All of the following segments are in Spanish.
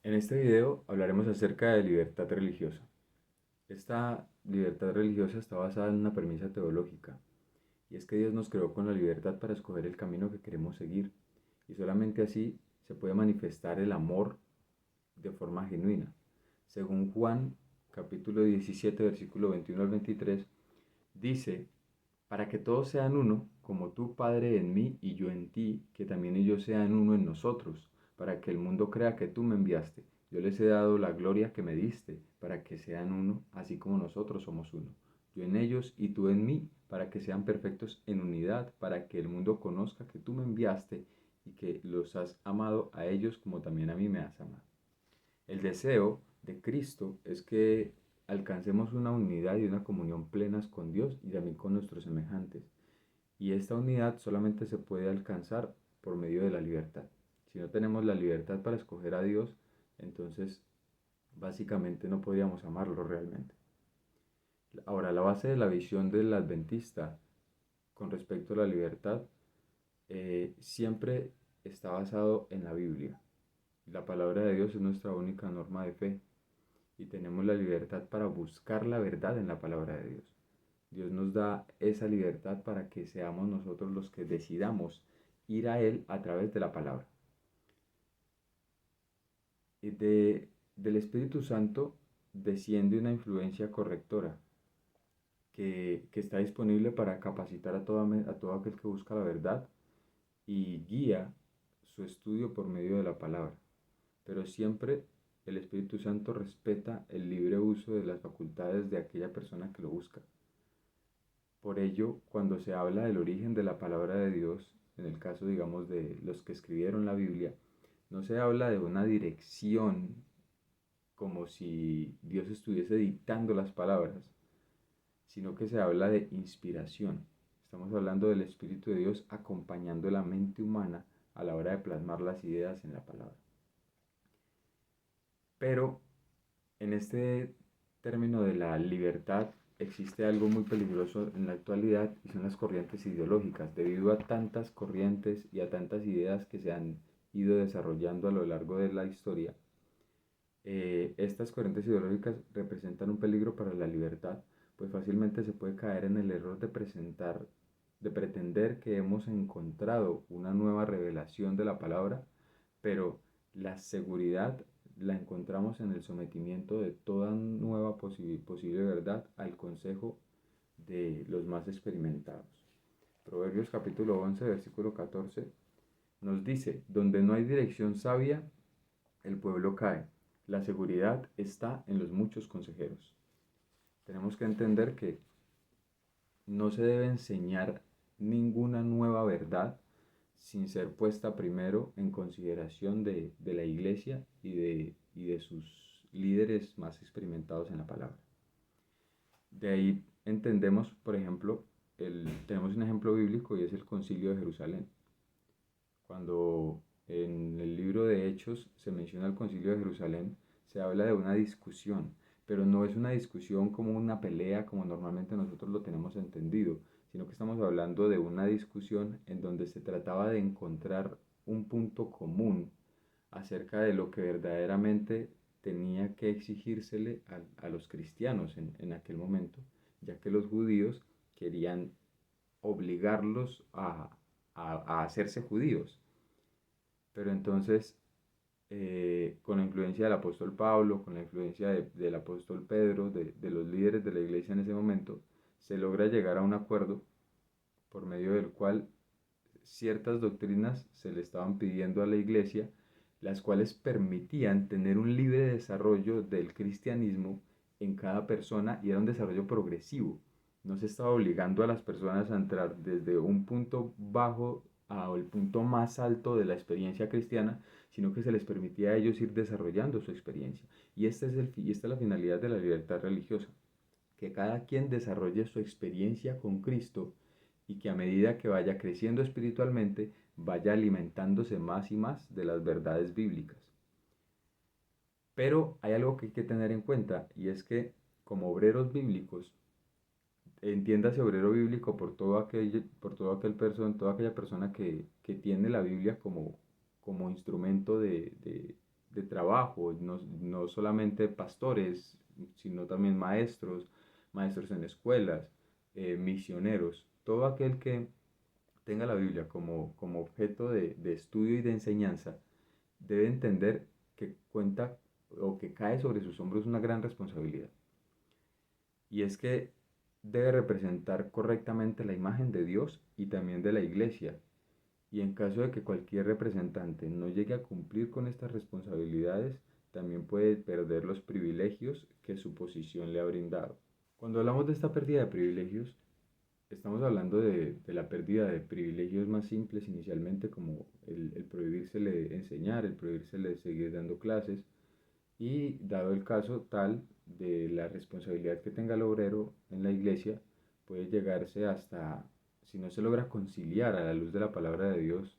En este video hablaremos acerca de libertad religiosa. Esta libertad religiosa está basada en una premisa teológica, y es que Dios nos creó con la libertad para escoger el camino que queremos seguir, y solamente así se puede manifestar el amor de forma genuina. Según Juan capítulo 17, versículo 21 al 23, dice: para que todos sean uno, como tú, Padre, en mí y yo en ti, que también ellos sean uno en nosotros, para que el mundo crea que tú me enviaste. Yo les he dado la gloria que me diste, para que sean uno, así como nosotros somos uno. Yo en ellos y tú en mí, para que sean perfectos en unidad, para que el mundo conozca que tú me enviaste y que los has amado a ellos como también a mí me has amado. El deseo de Cristo es que alcancemos una unidad y una comunión plenas con Dios y también con nuestros semejantes. Y esta unidad solamente se puede alcanzar por medio de la libertad. Si no tenemos la libertad para escoger a Dios, entonces básicamente no podríamos amarlo realmente. Ahora, la base de la visión del adventista con respecto a la libertad siempre está basado en la Biblia. La palabra de Dios es nuestra única norma de fe y tenemos la libertad para buscar la verdad en la palabra de Dios. Dios nos da esa libertad para que seamos nosotros los que decidamos ir a Él a través de la palabra. Y del Espíritu Santo desciende una influencia correctora que está disponible para capacitar a todo aquel que busca la verdad y guía su estudio por medio de la palabra. Pero siempre el Espíritu Santo respeta el libre uso de las facultades de aquella persona que lo busca. Por ello, cuando se habla del origen de la palabra de Dios, en el caso, digamos, de los que escribieron la Biblia, no se habla de una dirección como si Dios estuviese dictando las palabras, sino que se habla de inspiración. Estamos hablando del Espíritu de Dios acompañando la mente humana a la hora de plasmar las ideas en la palabra. Pero en este término de la libertad existe algo muy peligroso en la actualidad y son las corrientes ideológicas. Debido a tantas corrientes y a tantas ideas que se han ido desarrollando a lo largo de la historia, estas corrientes ideológicas representan un peligro para la libertad, pues fácilmente se puede caer en el error de pretender que hemos encontrado una nueva revelación de la palabra, pero la seguridad la encontramos en el sometimiento de toda nueva posible verdad al consejo de los más experimentados. Proverbios capítulo 11, versículo 14 nos dice: donde no hay dirección sabia, el pueblo cae. La seguridad está en los muchos consejeros. Tenemos que entender que no se debe enseñar ninguna nueva verdad sin ser puesta primero en consideración de la iglesia y de sus líderes más experimentados en la palabra. De ahí entendemos, por ejemplo, tenemos un ejemplo bíblico y es el Concilio de Jerusalén. Cuando en el libro de Hechos se menciona el Concilio de Jerusalén, se habla de una discusión, pero no es una discusión como una pelea como normalmente nosotros lo tenemos entendido, sino que estamos hablando de una discusión en donde se trataba de encontrar un punto común acerca de lo que verdaderamente tenía que exigírsele a los cristianos en aquel momento, ya que los judíos querían obligarlos a hacerse judíos. Pero entonces, con la influencia del apóstol Pablo, con la influencia del apóstol Pedro, de los líderes de la iglesia en ese momento, se logra llegar a un acuerdo por medio del cual ciertas doctrinas se le estaban pidiendo a la iglesia, las cuales permitían tener un libre desarrollo del cristianismo en cada persona y era un desarrollo progresivo. No se estaba obligando a las personas a entrar desde un punto bajo al punto más alto de la experiencia cristiana, sino que se les permitía a ellos ir desarrollando su experiencia. Y esta es la finalidad de la libertad religiosa, que cada quien desarrolle su experiencia con Cristo y que a medida que vaya creciendo espiritualmente, vaya alimentándose más y más de las verdades bíblicas. Pero hay algo que hay que tener en cuenta y es que como obreros bíblicos, entiéndase obrero bíblico por todo aquel toda aquella persona que tiene la Biblia como instrumento de trabajo, no solamente pastores, sino también maestros, maestros en escuelas, misioneros, todo aquel que tenga la Biblia como objeto de estudio y de enseñanza, debe entender que cuenta o que cae sobre sus hombros una gran responsabilidad. Y es que debe representar correctamente la imagen de Dios y también de la iglesia. Y en caso de que cualquier representante no llegue a cumplir con estas responsabilidades, también puede perder los privilegios que su posición le ha brindado. Cuando hablamos de esta pérdida de privilegios, estamos hablando de la pérdida de privilegios más simples inicialmente, como el prohibírsele enseñar, el prohibírsele seguir dando clases, y dado el caso tal de la responsabilidad que tenga el obrero en la iglesia, puede llegarse hasta, si no se logra conciliar a la luz de la palabra de Dios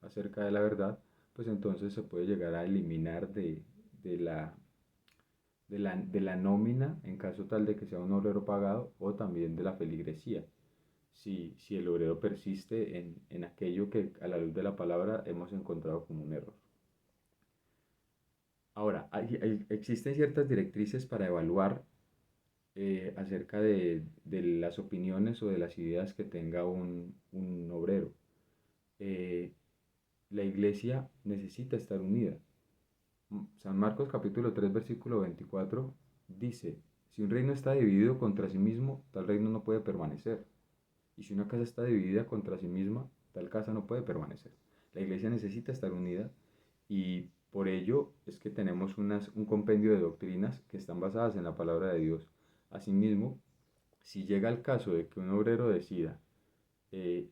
acerca de la verdad, pues entonces se puede llegar a eliminar de la, de la nómina en caso tal de que sea un obrero pagado, o también de la feligresía, si el obrero persiste en aquello que a la luz de la palabra hemos encontrado como un error. Ahora, existen ciertas directrices para evaluar acerca de las opiniones o de las ideas que tenga un obrero. Eh, la iglesia necesita estar unida. San Marcos capítulo 3 versículo 24 dice, si un reino está dividido contra sí mismo, tal reino no puede permanecer. Y si una casa está dividida contra sí misma, tal casa no puede permanecer. La iglesia necesita estar unida, y por ello es que tenemos un compendio de doctrinas que están basadas en la palabra de Dios. Asimismo, si llega el caso de que un obrero decida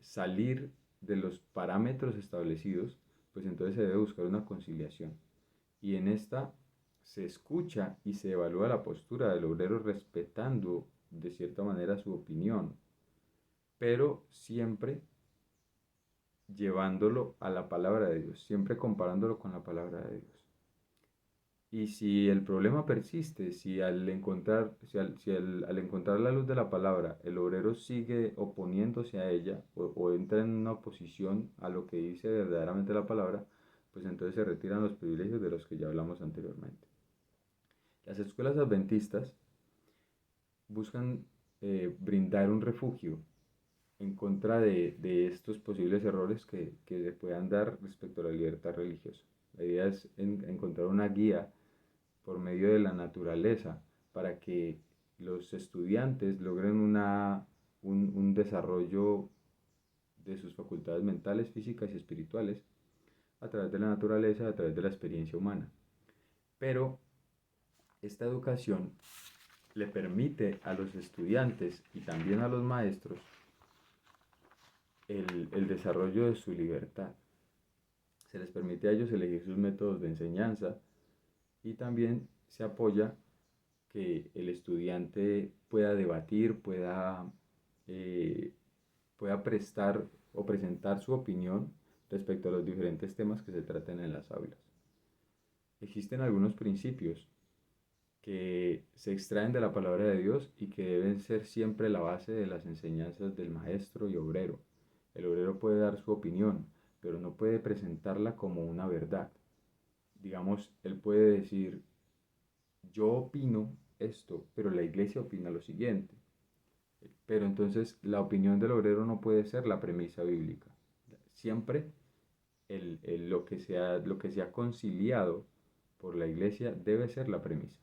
salir de los parámetros establecidos, pues entonces se debe buscar una conciliación. Y en esta se escucha y se evalúa la postura del obrero respetando de cierta manera su opinión, pero siempre llevándolo a la palabra de Dios, siempre comparándolo con la palabra de Dios. Y si el problema persiste, si al encontrar la luz de la palabra el obrero sigue oponiéndose a ella, o entra en una oposición a lo que dice verdaderamente la palabra, pues entonces se retiran los privilegios de los que ya hablamos anteriormente. Las escuelas adventistas buscan brindar un refugio en contra de estos posibles errores que se puedan dar respecto a la libertad religiosa. La idea es encontrar una guía por medio de la naturaleza para que los estudiantes logren un desarrollo de sus facultades mentales, físicas y espirituales a través de la naturaleza, a través de la experiencia humana. Pero esta educación le permite a los estudiantes y también a los maestros el desarrollo de su libertad. Se les permite a ellos elegir sus métodos de enseñanza, y también se apoya que el estudiante pueda debatir, eh, pueda prestar o presentar su opinión respecto a los diferentes temas que se traten en las aulas. Existen algunos principios que se extraen de la palabra de Dios y que deben ser siempre la base de las enseñanzas del maestro y obrero. El obrero puede dar su opinión, pero no puede presentarla como una verdad. Digamos, él puede decir, yo opino esto, pero la iglesia opina lo siguiente. Pero entonces la opinión del obrero no puede ser la premisa bíblica. Siempre lo que sea conciliado por la iglesia debe ser la premisa.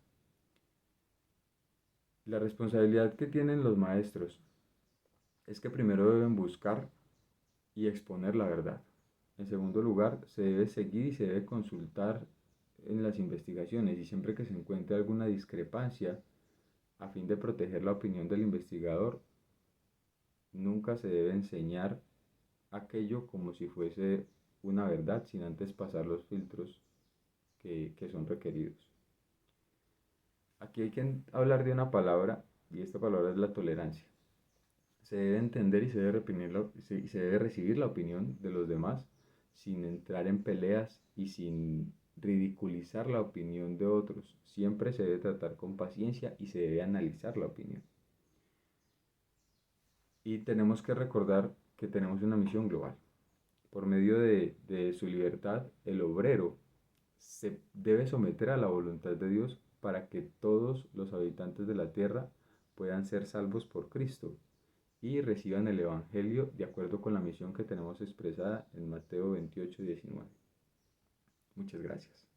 La responsabilidad que tienen los maestros es que primero deben buscar y exponer la verdad. En segundo lugar, se debe seguir y se debe consultar en las investigaciones, y siempre que se encuentre alguna discrepancia, a fin de proteger la opinión del investigador, nunca se debe enseñar aquello como si fuese una verdad sin antes pasar los filtros que son requeridos. Aquí hay que hablar de una palabra, y esta palabra es la tolerancia. Se debe entender y se debe recibir la opinión de los demás sin entrar en peleas y sin ridiculizar la opinión de otros. Siempre se debe tratar con paciencia y se debe analizar la opinión. Y tenemos que recordar que tenemos una misión global. Por medio de su libertad, el obrero se debe someter a la voluntad de Dios para que todos los habitantes de la tierra puedan ser salvos por Cristo y reciban el Evangelio de acuerdo con la misión que tenemos expresada en Mateo 28:19. Muchas gracias.